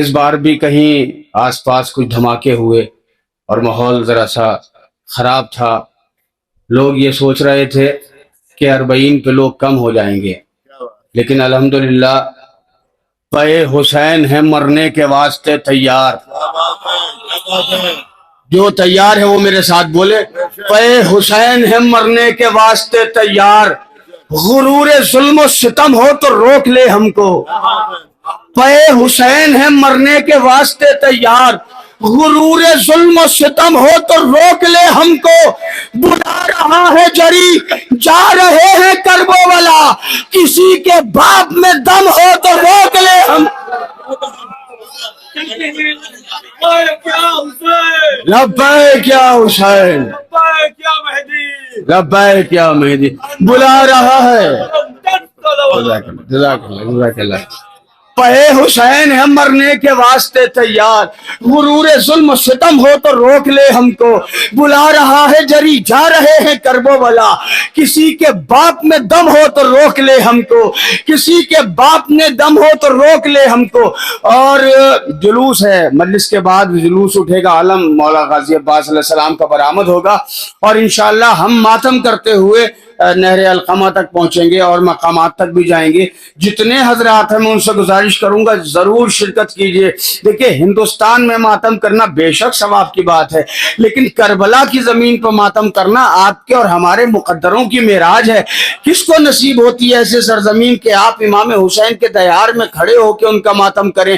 اس بار بھی کہیں آس پاس کچھ دھماکے ہوئے اور ماحول ذرا سا خراب تھا. لوگ یہ سوچ رہے تھے کہ 40 پہ لوگ کم ہو جائیں گے، لیکن الحمدللہ پے حسین ہے مرنے کے واسطے تیار. جو تیار ہے وہ میرے ساتھ بولے، پے حسین ہے مرنے کے واسطے تیار. غرور ظلم و ستم ہو تو روک لے ہم کو. پے حسین ہے مرنے کے واسطے تیار. غرور ظلم و ستم ہو تو روک لے ہم کو. بلا رہا ہے جری جا رہے ہیں کربلا. کسی کے باپ میں دم ہو تو روک لے ہم. لبیک یا حسین، لبیک یا مہدی. بلا رہا ہے. جزاک اللہ جزاک اللہ. پے حسین ہے مرنے کے واسطے تیار. غرور ظلم و ستم ہو تو روک لے ہم کو. بلا رہا ہے جری جا رہے ہیں کربلا. کسی کے باپ میں دم ہو تو روک لے ہم کو. کسی کے باپ میں دم ہو تو روک لے ہم کو. اور جلوس ہے، مجلس کے بعد جلوس اٹھے گا، علم مولا غازی عباس علیہ السلام کا برآمد ہوگا، اور انشاءاللہ ہم ماتم کرتے ہوئے نہر القمہ تک پہنچیں گے اور مقامات تک بھی جائیں گے. جتنے حضرات ہیں میں ان سے گزارش کروں گا ضرور شرکت کیجئے. دیکھیں ہندوستان میں ماتم کرنا بے شک ثواب کی بات ہے، لیکن کربلا کی زمین پر ماتم کرنا آپ کے اور ہمارے مقدروں کی معراج ہے. کس کو نصیب ہوتی ہے ایسے سرزمین کہ آپ امام حسین کے دیار میں کھڑے ہو کے ان کا ماتم کریں.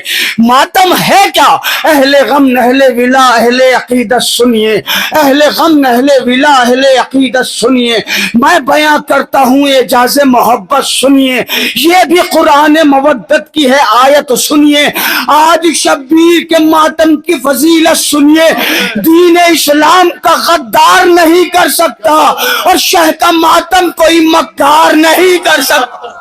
ماتم ہے کیا؟ اہل غم اہل ولا اہل عقیدت سنیے. اہل غم اہل ولا اہل عقیدت سنیے. میں بیان کرتا ہوں اعجاز محبت سنیے. یہ بھی قرآن مودت کی ہے آیت سنیے. آج شبیر کے ماتم کی فضیلت سنیے. دین اسلام کا غدار نہیں کر سکتا اور شہ کا ماتم کوئی مکار نہیں کر سکتا.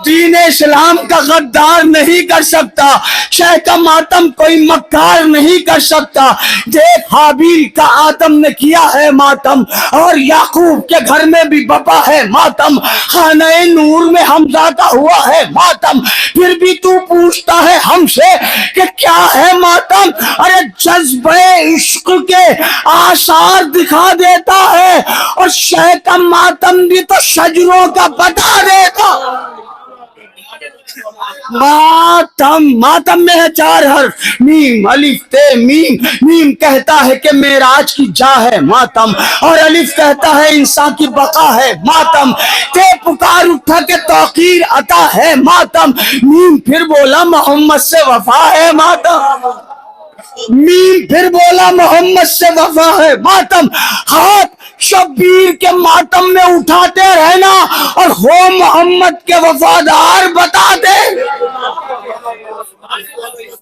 دین اسلام کا غدار نہیں کر سکتا، شہ کا ماتم کوئی مکار نہیں کر سکتا. دیکھ حابیل کا آدم نے کیا ہے ماتم، اور یعقوب کے گھر میں بھی بپا ہے ماتم. خانہ نور میں حمزہ کا ہوا ہے ماتم. پھر بھی تو پوچھتا ہے ہم سے کہ کیا ہے ماتم؟ ارے جذبہ عشق کے آثار دکھا دیتا ہے، اور شہ کا ماتم بھی تو شجروں کا بتا دیتا. ماتم میں ہے 4 حرف، میم الف تے میم. میم کہتا ہے کہ معراج کی جا ہے ماتم، اور الف کہتا ہے انسان کی بقا ہے ماتم. تے پکار اٹھا کے توقیر عطا ہے ماتم. میم پھر بولا محمد سے وفا ہے ماتم. میم پھر بولا محمد سے وفا ہے ماتم. ہاتھ شبیر کے ماتم میں اٹھاتے رہنا اور ہو محمد کے وفادار بتا دے.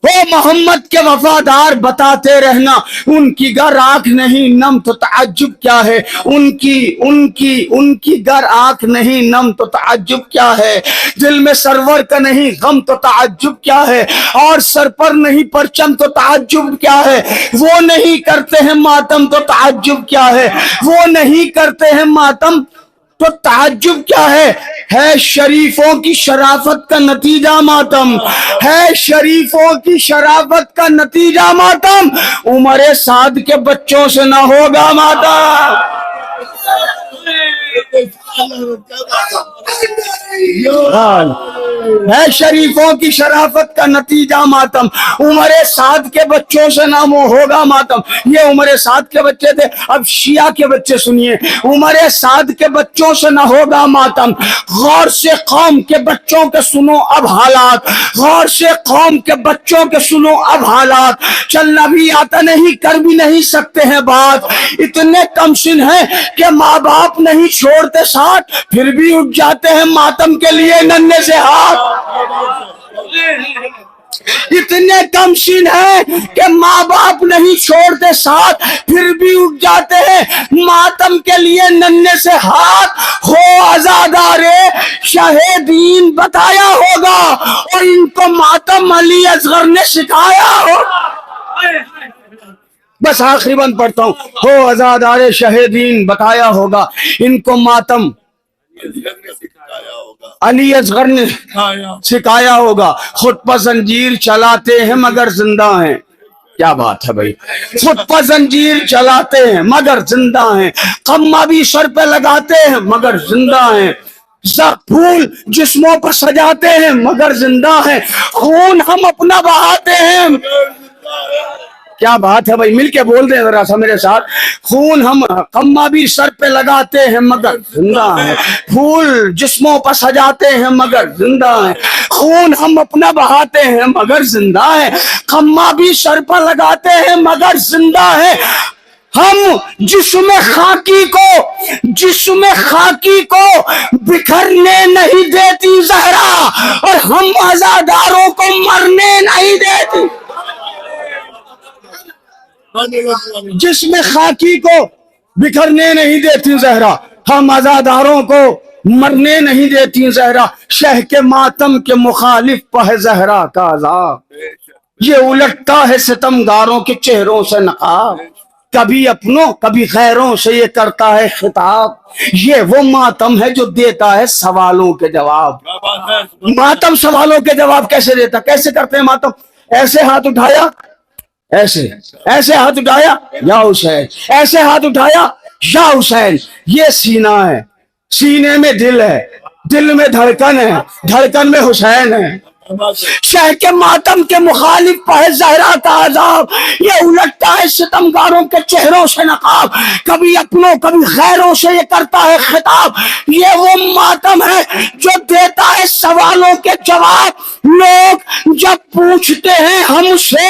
ہو محمد کے وفادار بتاتے رہنا. ان کی گر آنکھ نہیں نم تو تعجب کیا ہے. ان کی گر آنکھ نہیں نم تو تعجب کیا ہے. دل میں سرور کا نہیں غم تو تعجب کیا ہے. اور سر پر نہیں پرچم تو تعجب کیا ہے. وہ نہیں کرتے ہیں ماتم تو تعجب کیا ہے. وہ نہیں کرتے ہیں ماتم تو تعجب کیا ہے. ہے شریفوں کی شرافت کا نتیجہ ماتم. ہے شریفوں کی شرافت کا نتیجہ ماتم. عمر سعد کے بچوں سے نہ ہوگا ماتم. ہے شریفوں کی شرافت کا نتیجہ ماتم. عمر سعد کے بچوں سے نہ ہوگا ماتم. یہ عمر سعد کے بچے تھے. اب شیعہ کے بچے سنیے. عمر سعد کے بچوں سے نہ ہوگا ماتم. غور سے قوم کے بچوں کے سنو اب حالات. غور سے قوم کے بچوں کے سنو اب حالات. چلنا بھی آتا نہیں کر بھی نہیں سکتے ہیں بات. اتنے کم سن ہیں کہ ماں باپ نہیں چھوڑتے ساتھ، پھر بھی اٹھ جاتے ہیں ماتم کے لیے ننھے سے ہاتھ. اتنے کم سن ہیں کہ ماں باپ نہیں چھوڑتے ساتھ، پھر بھی اٹھ جاتے ہیں ماتم کے لیے ننھے سے ہاتھ. ہو عزادارے شاہ دین بتایا ہوگا، اور ان کو ماتم علی اصغر نے سکھایا ہوگا. بس آخری بند پڑھتا ہوں. ہو عزادارے شاہ دین بتایا ہوگا، ان کو ماتم علی اصغر نے سکھایا ہوگا، خود پر زنجیر چلاتے ہیں مگر زندہ ہیں. کیا بات ہے بھائی، خود پر زنجیر چلاتے ہیں مگر زندہ ہیں، خمہ بھی سر پہ لگاتے ہیں مگر زندہ ہیں، پھول جسموں پر سجاتے ہیں مگر زندہ ہیں، خون ہم اپنا بہاتے ہیں. کیا بات ہے بھائی، مل کے بول دیں ذرا سا میرے ساتھ. خون ہم خمہ بھی سر پہ لگاتے ہیں مگر زندہ ہیں، پھول جسموں پر سجاتے ہیں مگر زندہ ہیں، خون ہم اپنا بہاتے ہیں مگر زندہ ہیں، خمہ بھی سر پر لگاتے ہیں مگر زندہ ہیں. ہم جسم خاکی کو بکھرنے نہیں دیتی زہرا، اور ہم عزاداروں کو مرنے نہیں دیتی. جسم خاکی کو بکھرنے نہیں دیتی زہرا، ہم عزاداروں کو مرنے نہیں دیتی زہرا. شہ کے ماتم کے مخالف پہ زہرا کا عذاب، یہ الٹتا ہے ستمگاروں کے چہروں سے نقاب. کبھی اپنوں کبھی غیروں سے یہ کرتا ہے خطاب، یہ وہ ماتم ہے جو دیتا ہے سوالوں کے جواب. ماتم سوالوں کے جواب کیسے دیتا، کیسے کرتے ہیں ماتم؟ ایسے ہاتھ اٹھایا، ایسے ہاتھ اٹھایا یا حسین، ایسے ہاتھ اٹھایا یا حسین. یہ سینہ ہے، سینے میں دل ہے، دل میں دھڑکن ہے، دھڑکن میں حسین ہے. شہ کے ماتم کے مخالف پہ زہرا کا عذاب، یہ الٹتا ہے ستمگاروں کے چہروں سے نقاب. کبھی اپنوں کبھی غیروں سے یہ کرتا ہے خطاب، یہ وہ ماتم ہے جو دیتا ہے سوالوں کے جواب. لوگ جب پوچھتے ہیں ہم سے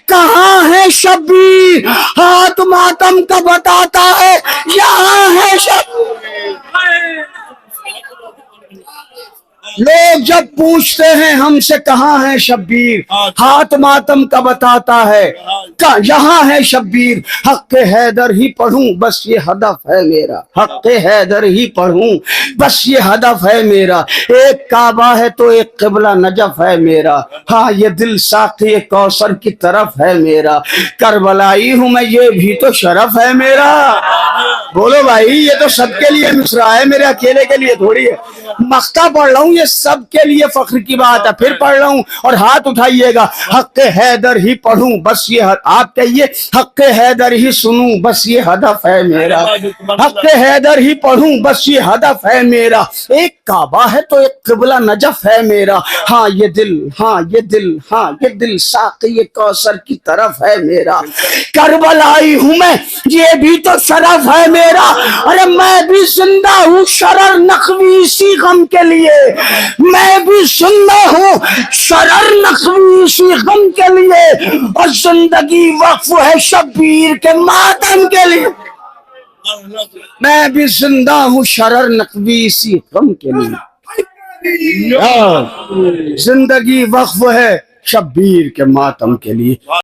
کہاں ہے شبیر، ہاتھ ماتم کا بتاتا ہے یہاں ہے شبیر. لوگ جب پوچھتے ہیں ہم سے کہاں ہے شبیر، ہاتھ ماتم کا بتاتا ہے یہاں ہے شبیر. حق حیدر ہی پڑھوں بس یہ ہدف ہے میرا، حق حیدر ہی پڑھوں بس یہ ہدف ہے میرا. ایک کعبہ ہے تو ایک قبلہ نجف ہے میرا، ہاں یہ دل ساقی کوثر کی طرف ہے میرا. کربلائی ہوں میں یہ بھی تو شرف ہے میرا. بولو بھائی، یہ تو سب کے لیے مصرع ہے، میرے اکیلے کے لیے تھوڑی ہے. مقطع پڑھ رہا ہوں، یہ سب کے لیے فخر کی بات ہے. پھر پڑھ رہا ہوں اور ہاتھ اٹھائیے گا. حق حیدر ہی پڑھوں بس یہ آپ کہیے، حق حیدر ہی سنوں بس یہ ہدف ہے میرا، حق حیدر ہی پڑھوں بس یہ ہدف ہے میرا. ایک کعبہ ہے تو ایک قبلہ نجف ہے میرا، ہاں یہ دل، ہاں یہ دل، ہاں یہ دل ساقی کوثر کی طرف ہے میرا. کربلائی ہوں میں یہ بھی تو شرف ہے میرا، ارے میں بھی زندہ ہوں شرر نقوی اسی غم کے لیے، میں بھی زندہ ہوں شرر نقوی اسی غم کے لیے، اور زندگی وقف ہے شبیر کے ماتم کے لیے. میں بھی زندہ ہوں شرر نقوی اسی غم کے لیے، زندگی وقف ہے شبیر کے ماتم کے لیے.